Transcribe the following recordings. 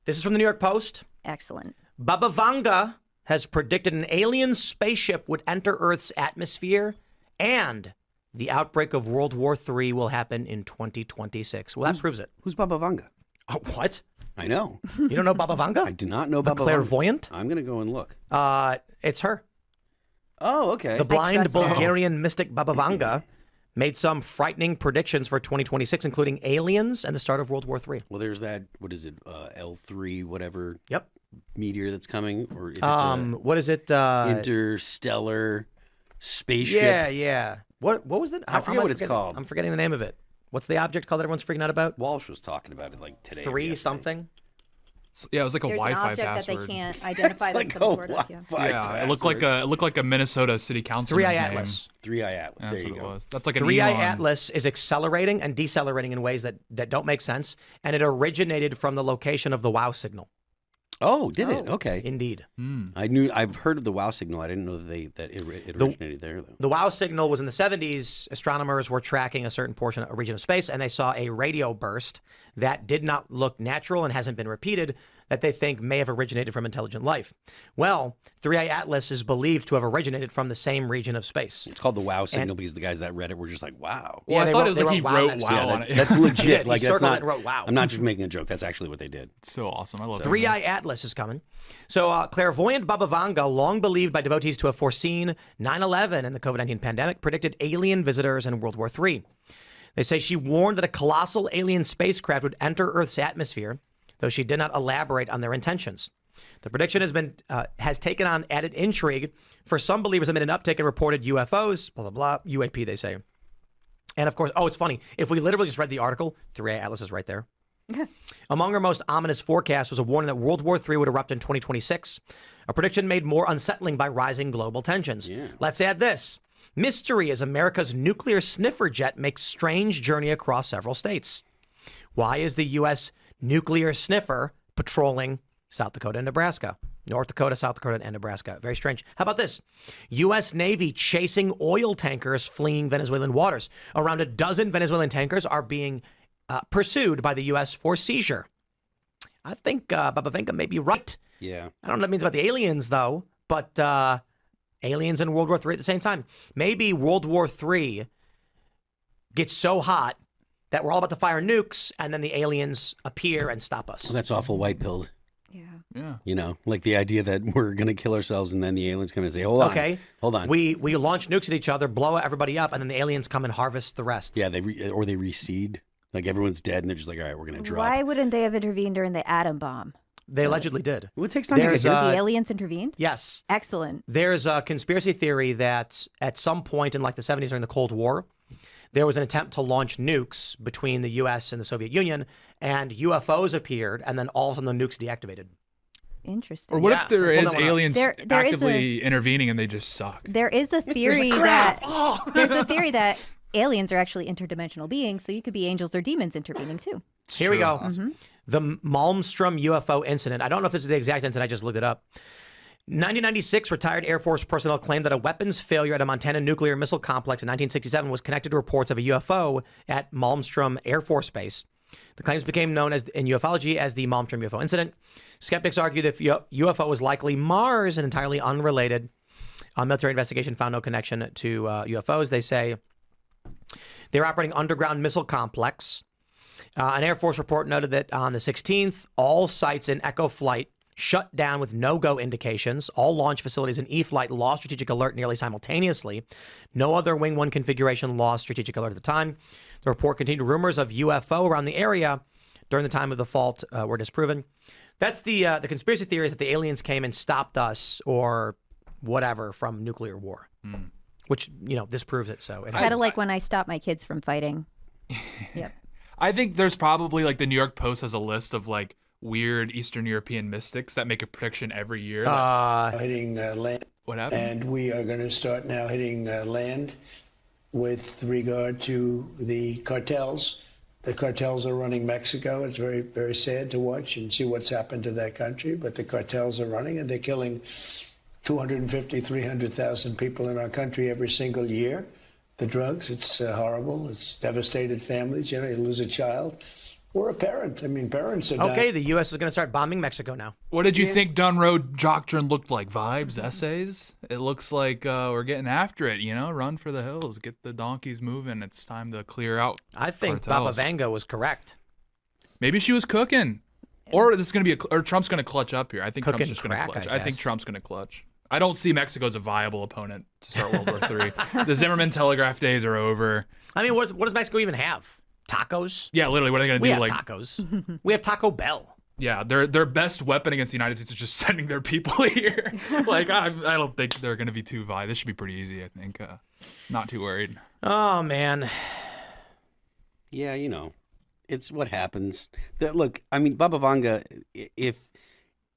This is from the New York Post. Excellent. Baba Vanga has predicted an alien spaceship would enter Earth's atmosphere and the outbreak of World War III will happen in 2026. Well, that proves it. Who's Baba Vanga? Oh, what? I know. You don't know Baba Vanga? I do not know Baba clairvoyant? Vanga. I'm going to go and look. It's her. Oh, okay. The blind Bulgarian mystic Baba Vanga made some frightening predictions for 2026, including aliens and the start of World War III. Well, there's that, what is it, L3, whatever Yep. meteor that's coming? Or if it's what is it? interstellar spaceship. Yeah. What was it? I forget what it's called. I'm forgetting the name of it. What's the object called that everyone's freaking out about? Walsh was talking about it like today. 3 something? Yeah, it was like a There's Wi-Fi an object password. that they can't identify that's coming toward us. Yeah. Yeah, it looked like a Minnesota city council. 3i Atlas. 3i Atlas. That's there you what go. it was. That's like an 3i Elon. Atlas is accelerating and decelerating in ways that don't make sense, and it originated from the location of the WOW signal. Oh, did it? Okay. Indeed. I've heard of the WOW signal. I didn't know that it originated there, though. The WOW signal was in the 70s. Astronomers were tracking a certain portion, a region of space, and they saw a radio burst that did not look natural and hasn't been repeated that they think may have originated from intelligent life. Well, 3i Atlas is believed to have originated from the same region of space. It's called the WOW signal because the guys that read it were just like, wow. Well, Yeah, I thought it was like he wrote wow on it. That's legit. He Like that's circled not. it and wrote wow. I'm not just making a joke. That's actually what they did. It's so awesome. I love 3i Atlas is coming. So clairvoyant Baba Vanga, long believed by devotees to have foreseen 9/11 and the COVID-19 pandemic, predicted alien visitors in World War III. They say she warned that a colossal alien spacecraft would enter Earth's atmosphere, though she did not elaborate on their intentions. The prediction has taken on added intrigue for some believers amid an uptick in reported UFOs, blah, blah, blah, UAP, they say. And of course, it's funny. If we literally just read the article, 3i Atlas is right there. Among her most ominous forecasts was a warning that World War III would erupt in 2026, a prediction made more unsettling by rising global tensions. Yeah. Let's add this. Mystery as America's nuclear sniffer jet makes strange journey across several states. Why is the U.S. nuclear sniffer patrolling South Dakota and Nebraska? North Dakota, South Dakota, and Nebraska. Very strange. How about this? U.S. Navy chasing oil tankers fleeing Venezuelan waters. Around a dozen Venezuelan tankers are being pursued by the U.S. for seizure. I think Baba Vanga may be right. Yeah. I don't know what that means about the aliens, though, but aliens and World War III at the same time. Maybe World War III gets so hot that we're all about to fire nukes, and then the aliens appear and stop us. Well, that's awful white-pilled. Yeah. You know, like the idea that we're going to kill ourselves and then the aliens come and say, hold on. We launch nukes at each other, blow everybody up, and then the aliens come and harvest the rest. Yeah, they reseed. Like everyone's dead and they're just like, all right, we're going to drop. Why wouldn't they have intervened during the atom bomb? They allegedly did. Well, it takes time to get The aliens intervened? Yes. Excellent. There's a conspiracy theory that at some point in like the 70s during the Cold War, there was an attempt to launch nukes between the U.S. and the Soviet Union, and UFOs appeared, and then all of a sudden the nukes deactivated. Interesting. Or what if there is Hold on, aliens there actively intervening and they just suck? There is a theory there's a theory that aliens are actually interdimensional beings, so you could be angels or demons intervening too. Here we go. Mm-hmm. The Malmstrom UFO incident. I don't know if this is the exact incident. I just looked it up. 1996, retired Air Force personnel claimed that a weapons failure at a Montana nuclear missile complex in 1967 was connected to reports of a UFO at Malmstrom Air Force Base. The claims became known in ufology as the Malmstrom UFO incident. Skeptics argue that UFO was likely Mars and entirely unrelated. Military investigation found no connection to UFOs. They say they're operating underground missile complex. An Air Force report noted that on the 16th, all sites in Echo Flight shut down with no-go indications. All launch facilities in E-Flight lost strategic alert nearly simultaneously. No other Wing 1 configuration lost strategic alert at the time. The report continued rumors of UFO around the area during the time of the fault were disproven. That's the conspiracy theory is that the aliens came and stopped us or whatever from nuclear war, which, this proves it. So it's kind of like when I stop my kids from fighting. Yep. I think there's probably like the New York Post has a list of like weird Eastern European mystics that make a prediction every year. Hitting land. What happened? And we are going to start now hitting land with regard to the cartels. The cartels are running Mexico. It's very, very sad to watch and see what's happened to that country. But the cartels are running and they're killing 250, 300,000 people in our country every single year. The drugs, it's horrible. It's devastated families. You lose a child. or a parent. I mean, parents are Okay, not. the U.S. is going to start bombing Mexico now. What did you think Dunn Road Doctrine looked like? Vibes, essays? It looks like we're getting after it, Run for the hills. Get the donkeys moving. It's time to clear out I think cartels. Baba Vanga was correct. Maybe she was cooking. Or this is going to be or Trump's going to clutch up here. I think Cooking Trump's just going to crack, clutch. I I think guess. Trump's going to clutch. I don't see Mexico as a viable opponent to start World War III. The Zimmerman telegraph days are over. I mean, what does Mexico even have? Tacos? Yeah, literally, what are they going to We do? have Like, tacos. We have Taco Bell. yeah, their best weapon against the United States is just sending their people here. Like, I don't think they're going to be too violent. This should be pretty easy, I think. Not too worried. Oh, man. Yeah, it's what happens. Look, I mean, Baba Vanga,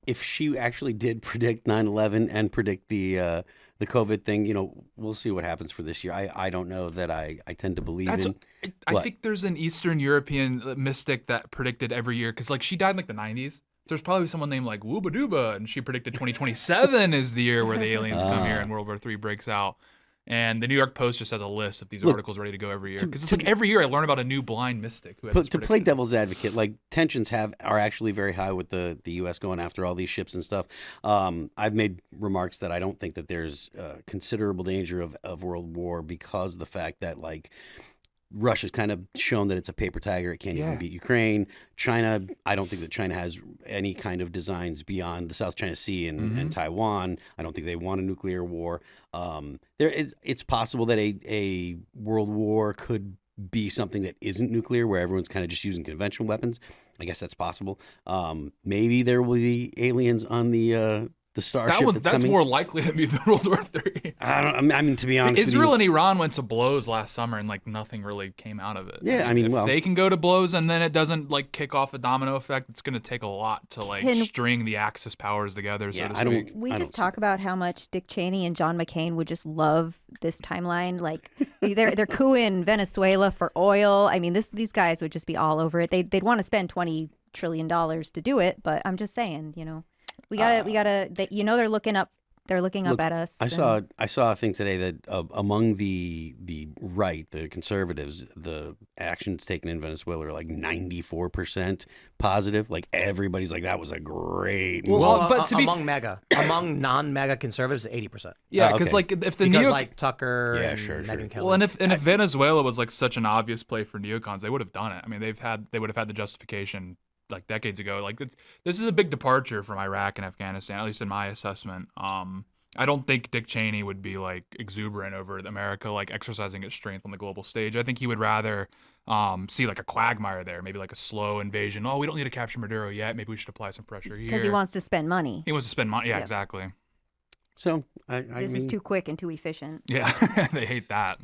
if she actually did predict 9/11 and predict the COVID thing, we'll see what happens for this year. I don't know that I tend to believe in. I What? think there's an Eastern European mystic that predicted every year, because like she died in like the 90s. There's probably someone named like Wooba Dooba, and she predicted 2027 is the year where the aliens come here and World War III breaks out. And the New York Post just has a list of these articles ready to go every year. Because it's like every year I learn about a new blind mystic who has this But to play prediction. devil's advocate, like tensions are actually very high with the U.S. going after all these ships and stuff. I've made remarks that I don't think that there's considerable danger of world war because of the fact that like Russia's kind of shown that it's a paper tiger. It can't even beat Ukraine. China, I don't think that China has any kind of designs beyond the South China Sea and Taiwan. I don't think they want a nuclear war. It's possible that a world war could be something that isn't nuclear, where everyone's kind of just using conventional weapons. I guess that's possible. Maybe there will be aliens on the starship that's That's coming. more likely to be the World War III. I mean, to be honest, Israel with you, and Iran went to blows last summer, and like nothing really came out of it. Yeah, I mean, if well- they can go to blows and then it doesn't like kick off a domino effect, it's going to take a lot to like string the Axis powers together. So to I don't. speak. We I just don't talk about how much Dick Cheney and John McCain would just love this timeline. Like they're cooing Venezuela for oil. I mean, these guys would just be all over it. They'd want to spend $20 trillion to do it. But I'm just saying, we gotta. They're looking up. They're looking up at us. I saw a thing today that among the right, the conservatives, the actions taken in Venezuela are like 94% positive. Like everybody's like, that was a great move. Well, but to be among among non-MAGA conservatives, 80%. Yeah, Oh, because okay. like if the Because neo like Tucker Yeah, and sure. Megyn Kelly. well, and if Venezuela was like such an obvious play for neocons, they would have done it. I mean, they would have had the justification like decades ago. Like this is a big departure from Iraq and Afghanistan, at least in my assessment. I don't think Dick Cheney would be like exuberant over America like exercising its strength on the global stage. I think he would rather see like a quagmire there, maybe like a slow invasion. Oh, we don't need to capture Maduro yet. Maybe we should apply some pressure here. because he wants to spend money. He wants to spend money. Yeah, exactly. So This is too quick and too efficient. Yeah, they hate that.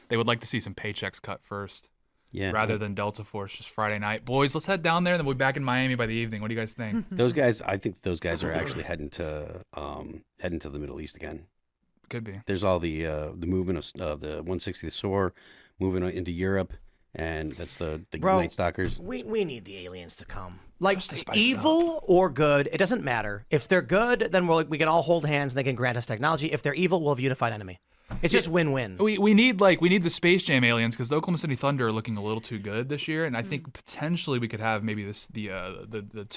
They would like to see some paychecks cut first. yeah, Rather than Delta Force just Friday night. Boys, let's head down there and then we'll be back in Miami by the evening. What do you guys think? those guys. I think those guys are actually heading to the Middle East again. Could be. There's all the movement of the 160th SOAR moving into Europe, and that's the Bro, Night Stalkers. We need the aliens to come. Like Just to spice it evil or good, it doesn't matter. If they're good, then we can all hold hands and they can grant us technology. If they're evil, we'll have a unified enemy. It's just win-win. We need the Space Jam aliens because the Oklahoma City Thunder are looking a little too good this year, and I think potentially we could have maybe the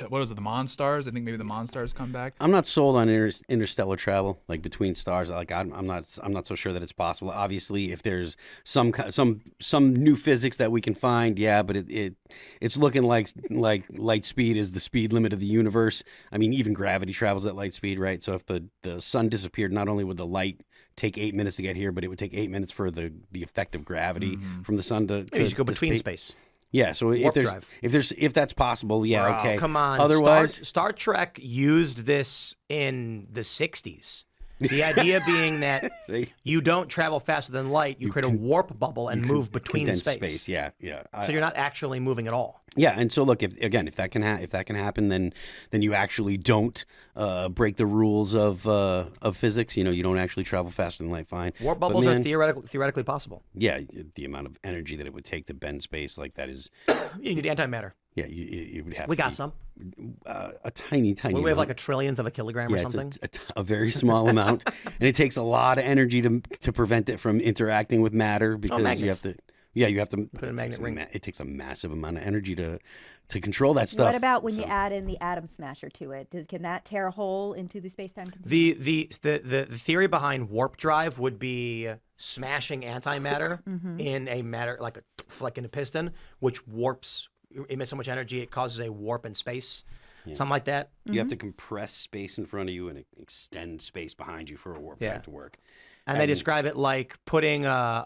what was it, the Monstars? I think maybe the Monstars come back. I'm not sold on interstellar travel, like between stars. Like I'm not so sure that it's possible. Obviously, if there's some new physics that we can find, yeah, but it's looking like light speed is the speed limit of the universe. I mean, even gravity travels at light speed, right? So if the sun disappeared, not only would the light take 8 minutes to get here, but it would take 8 minutes for the effect of gravity from the sun to Maybe you should go to between space. Yeah, so Warp drive. if that's possible, yeah, Bro, okay. come on. Otherwise, Star Trek used this in the 60s. The idea being that you don't travel faster than light, you create a warp bubble and move between condensed space. Yeah. So you're not actually moving at all. Yeah, and so look, if that can happen, then you actually don't break the rules of physics. You don't actually travel faster than light. Fine. Warp But bubbles man, are theoretically possible. Yeah, the amount of energy that it would take to bend space like that is. You need antimatter. Yeah, you would have. We to got be, some. a tiny. We have amount. like a trillionth of a kilogram or Yeah, something. it's a very small amount, and it takes a lot of energy to prevent it from interacting with matter because you have magnets. to. Yeah, you have to Put a magnet ring. It takes a massive amount of energy to control that stuff. What about when you add in the atom smasher to it? Can that tear a hole into the space-time continuum? The theory behind warp drive would be smashing antimatter in a matter like in a piston, which warps, emits so much energy it causes a warp in space, something like that. You have to compress space in front of you and extend space behind you for a warp drive to work. And they describe it like putting a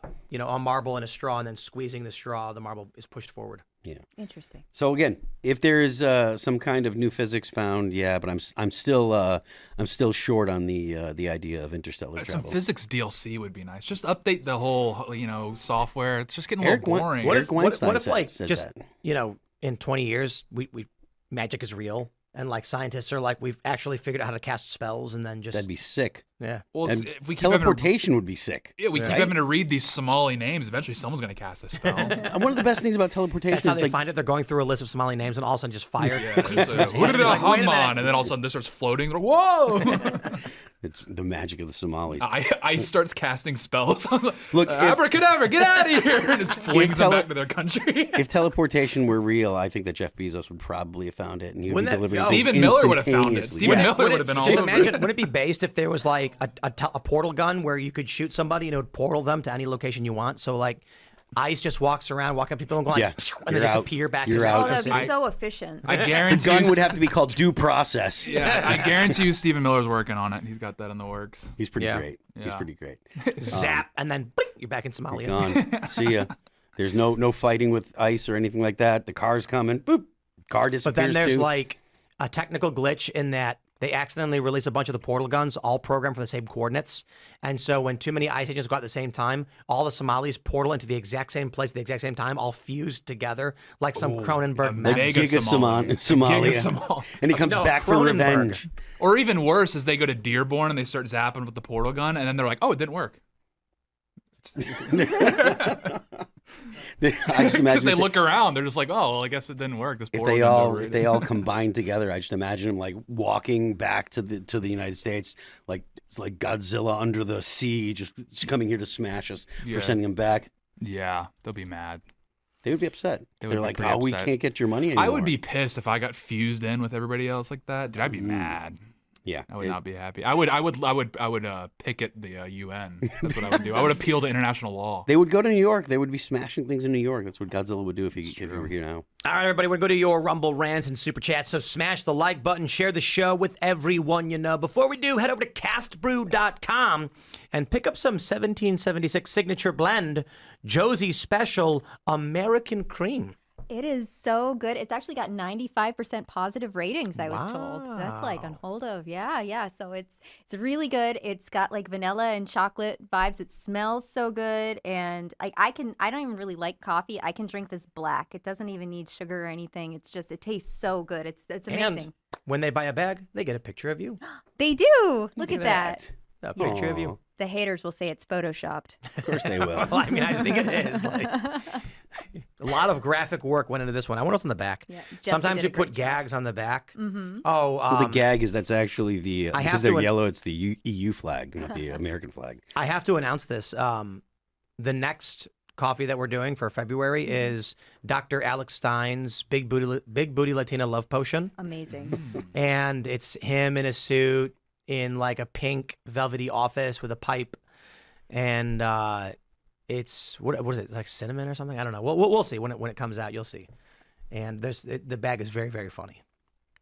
marble in a straw and then squeezing the straw, the marble is pushed forward. Yeah. Interesting. So again, if there is some kind of new physics found, but I'm still short on the idea of interstellar Some travel. physics DLC would be nice. Just update the whole software. It's just getting a Eric little boring. What if Weinstein like says just that. In 20 years we magic is real and like scientists are like we've actually figured out how to cast spells and then just That'd be sick. yeah. Well, And if we keep having to, teleportation would be sick. yeah, we keep right? having to read these Somali names. Eventually, someone's going to cast a spell. And one of the best things about teleportation That's how is they like find it. They're going through a list of Somali names and all of a sudden just fire. Yeah, it's like, It's who did like, wait a minute. and then all of a sudden this starts floating. They're like, whoa! it's the magic of the Somalis. Ice starts casting spells. Look, abracadabra, get out of here! And just flings them tele- back to their country. If teleportation were real, I think that Jeff Bezos would probably have found it, and he would be Wouldn't that- delivering oh, things Stephen Miller would have found it. instantaneously. Stephen Yeah. Miller would have been all Just over imagine, it. wouldn't it be based if there was like a portal gun where you could shoot somebody and it would portal them to any location you want? So like Ice just walks around, walking up to people and going, Yeah. and then You're just out. appear back You're in out. Oh, that'd be City. so efficient. I The guarantee gun you, would have to be called due process. Yeah, I guarantee you Stephen Miller's working on it. He's got that in the works. He's pretty Yeah. great. He's Yeah. pretty great. Zap, and then blink, you're back in Somalia. Gone. See ya. There's no fighting with ice or anything like that. The car's coming. Boop. Car disappears But then there's too. like a technical glitch in that they accidentally release a bunch of the portal guns, all programmed for the same coordinates. And so when too many ice agents go at the same time, all the Somalis portal into the exact same place at the exact same time, all fused together like some Cronenberg mess. mega Giga Somali. Somalia. Giga Somali. And he comes No, back for Cronenberg. revenge. Or even worse is they go to Dearborn and they start zapping with the portal gun, and then they're like, "Oh, it didn't work." I just Because imagine they if look around, they're just like, "Oh, well, I guess it didn't work." This portal gun's overrated. if they all combine together, I just imagine him like walking back to the United States, like it's like Godzilla under the sea, just coming here to smash us Yeah. for sending him back. Yeah, they'll be mad. They would be upset. They would They're be like, pretty "Oh, we upset. can't get your money anymore." I would be pissed if I got fused in with everybody else like that. Dude, I'd be mad. Yeah, I would not be happy. I would picket the UN. That's what I would do. I would appeal to international law. They would go to New York. They would be smashing things in New York. That's what Godzilla would do if he were here now. All right, everybody, we're going to go to your Rumble rants and Super Chats. So smash the like button, share the show with everyone you know. Before we do, head over to castbrew.com and pick up some 1776 Signature Blend Josie Special American Cream. It is so good. It's actually got 95% positive ratings, I was told. That's like Wow. unheard of. Yeah. So it's really good. It's got like vanilla and chocolate vibes. It smells so good. And I don't even really like coffee. I can drink this black. It doesn't even need sugar or anything. It's just, it tastes so good. It's amazing. And when they buy a bag, they get a picture of you. They do. Look at that. A picture of Aw. you. The haters will say it's photoshopped. Of course they will. Well, I mean, I think it is. Like, a lot of graphic work went into this one. I wonder what's on the back. Yeah, Jesse Sometimes did you a great put job. gags on the back. Mm-hmm. Oh, Well, the gag is that's actually the I have because they're to- yellow. It's the EU flag, not the American flag. I have to announce this. The next coffee that we're doing for February is Dr. Alex Stein's Big Booty Latina Love Potion. Amazing. And it's him in a suit in like a pink velvety office with a pipe. And it's, what is it, like cinnamon or something? I don't know. We'll see when it comes out. You'll see. And the bag is very, very funny.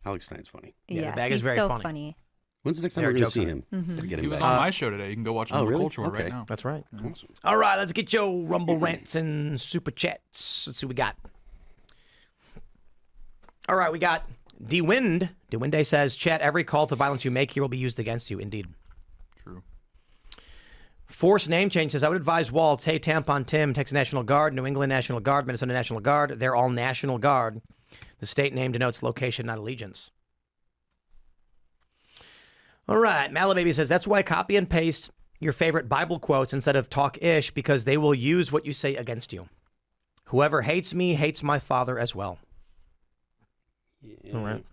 Alex Stein's funny. Yeah, the bag is he's very so funny. When's the next time There we're are going to jokes see on him? Mm-hmm. To get him He was back? on my show today. You can go watch him on the really? Culture War right Okay. now. That's right. Awesome. All right, let's get your Rumble rants and Super Chats. Let's see what we got. All right, we got DeWind. DeWinde says, Chat, every call to violence you make here will be used against you. Indeed. True. Force name change says, I would advise Walt, hey, Tampon Tim, Texas National Guard, New England National Guard, Minnesota National Guard. They're all National Guard. The state name denotes location, not allegiance. All right, Malababy says, that's why I copy and paste your favorite Bible quotes instead of talk-ish, because they will use what you say against you. Whoever hates me hates my Father as well. Yeah. All right.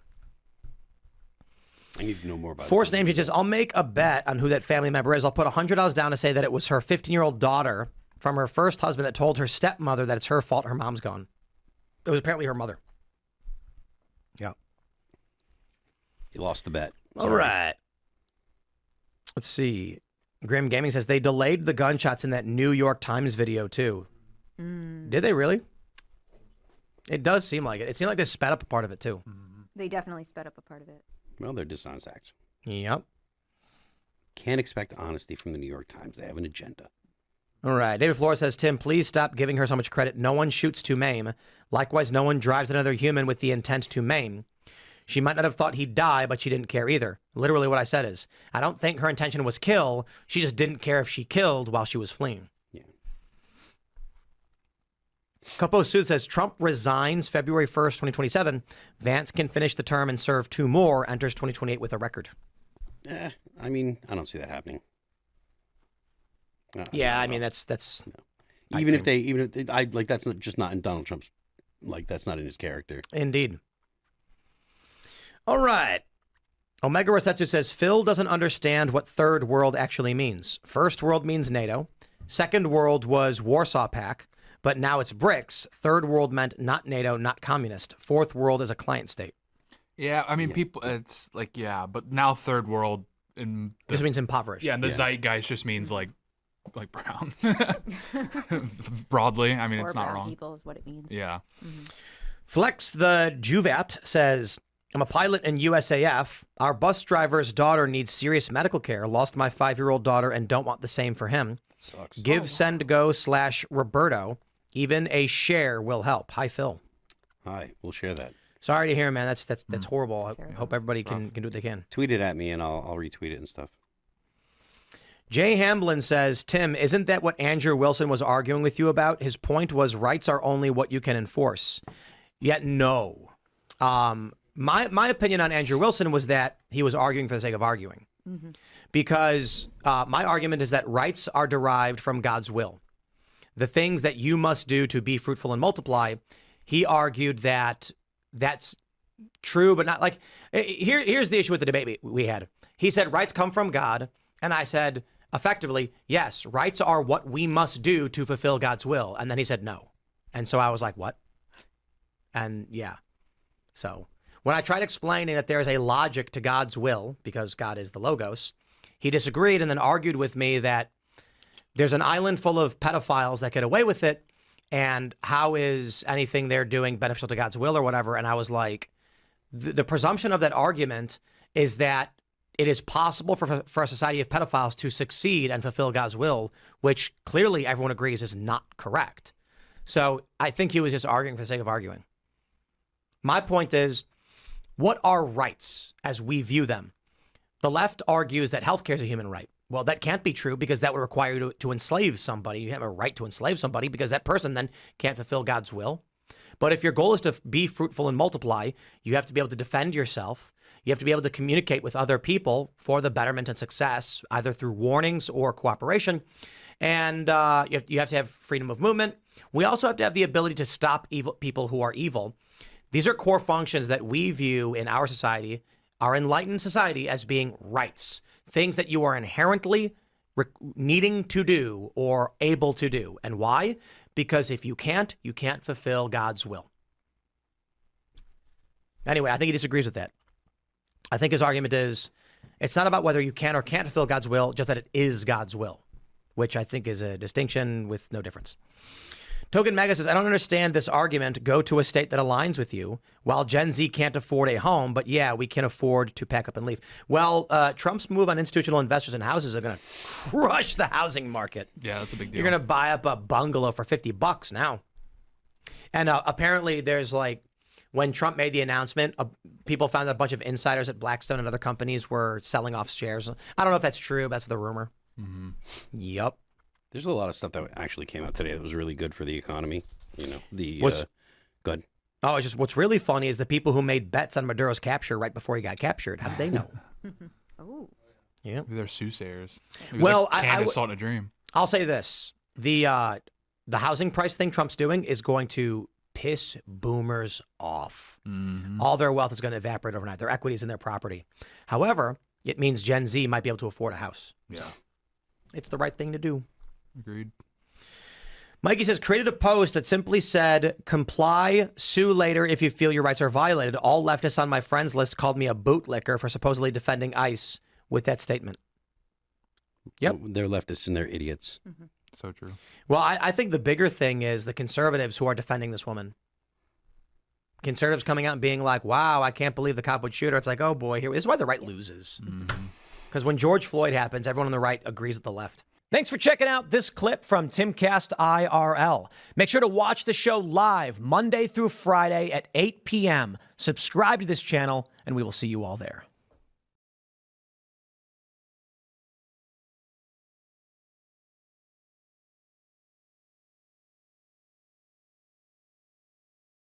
I need to know more about Force it. name changes. I'll make a bet on who that family member is. I'll put $100 down to say that it was her 15-year-old daughter from her first husband that told her stepmother that it's her fault her mom's gone. It was apparently her mother. Yeah. You lost the bet. All right. Let's see. Grim Gaming says they delayed the gunshots in that New York Times video too. Did they really? It does seem like it. It seemed like they sped up a part of it too. They definitely sped up a part of it. Well, they're dishonest acts. Yep. Can't expect honesty from the New York Times. They have an agenda. All right. David Flores says, Tim, please stop giving her so much credit. No one shoots to maim. Likewise, no one drives another human with the intent to maim. She might not have thought he'd die, but she didn't care either. Literally what I said is, I don't think her intention was kill. She just didn't care if she killed while she was fleeing. Yeah. Capo Sooth says, Trump resigns February 1st, 2027. Vance can finish the term and serve 2 more, enters 2028 with a record. I mean, I don't see that happening. Yeah, I mean, that's No. Even if that's not, just not in Donald Trump's, that's not in his character. Indeed. All right. Omega Rosetsu says, Phil doesn't understand what third world actually means. First world means NATO. Second world was Warsaw Pact, but now it's BRICS. Third world meant not NATO, not communist. Fourth world is a client state. Yeah, I mean, people, it's like, yeah, but now third world in the, This means impoverished. yeah, and the zeitgeist just means like brown. Broadly, I mean, Or it's not brown wrong. people is what it means. Yeah. Flex the Juvat says, I'm a pilot in USAF. Our bus driver's daughter needs serious medical care. Lost my 5-year-old daughter and don't want the same for him. Sucks. Give send go / Roberto. Even a share will help. Hi, Phil. Hi, we'll share that. Sorry to hear, man. That's horrible. I terrible. hope everybody can do what they can. Tweet it at me and I'll retweet it and stuff. Jay Hamblin says, Tim, isn't that what Andrew Wilson was arguing with you about? His point was rights are only what you can enforce. Yet no. My opinion on Andrew Wilson was that he was arguing for the sake of arguing. Because my argument is that rights are derived from God's will. The things that you must do to be fruitful and multiply, he argued that that's true, but not like, here's the issue with the debate we had. He said rights come from God. And I said, effectively, yes, rights are what we must do to fulfill God's will. And then he said no. And so I was like, what? And yeah. So when I tried explaining that there is a logic to God's will, because God is the Logos, he disagreed and then argued with me that there's an island full of pedophiles that get away with it. And how is anything they're doing beneficial to God's will or whatever? And I was like, the presumption of that argument is that it is possible for a society of pedophiles to succeed and fulfill God's will, which clearly everyone agrees is not correct. So I think he was just arguing for the sake of arguing. My point is, what are rights as we view them? The left argues that healthcare is a human right. Well, that can't be true because that would require you to enslave somebody. You have a right to enslave somebody because that person then can't fulfill God's will. But if your goal is to be fruitful and multiply, you have to be able to defend yourself. You have to be able to communicate with other people for the betterment and success, either through warnings or cooperation. And you have to have freedom of movement. We also have to have the ability to stop evil people who are evil. These are core functions that we view in our society, our enlightened society, as being rights, things that you are inherently needing to do or able to do. And why? Because if you can't fulfill God's will. Anyway, I think he disagrees with that. I think his argument is it's not about whether you can or can't fulfill God's will, just that it is God's will, which I think is a distinction with no difference. Token Mega says, I don't understand this argument. Go to a state that aligns with you. While Gen Z can't afford a home, but yeah, we can afford to pack up and leave. Well, Trump's move on institutional investors in houses are going to crush the housing market. Yeah, that's a big deal. You're going to buy up a bungalow for $50 now. And apparently there's when Trump made the announcement, people found that a bunch of insiders at Blackstone and other companies were selling off shares. I don't know if that's true, but that's the rumor. Mm-hmm. Yep. There's a lot of stuff that actually came out today that was really good for the economy. Good. Oh, it's just what's really funny is the people who made bets on Maduro's capture right before he got captured. How did they know? Oh. Yeah. Maybe they're soothsayers. Well, Candace saw it in a dream. I'll say this: the housing price thing Trump's doing is going to piss boomers off. Mm-hmm. All their wealth is going to evaporate overnight. Their equities in their property. However, it means Gen Z might be able to afford a house. Yeah. It's the right thing to do. Agreed. Mikey says, created a post that simply said, comply, sue later if you feel your rights are violated. All leftists on my friends list called me a bootlicker for supposedly defending ICE with that statement. Yep. They're leftists and they're idiots. So true. Well, I think the bigger thing is the conservatives who are defending this woman. Conservatives coming out and being like, wow, I can't believe the cop would shoot her. It's like, oh boy, this is why the right loses. Because when George Floyd happens, everyone on the right agrees with the left. Thanks for checking out this clip from Timcast IRL. Make sure to watch the show live Monday through Friday at 8 p.m. Subscribe to this channel, and we will see you all there.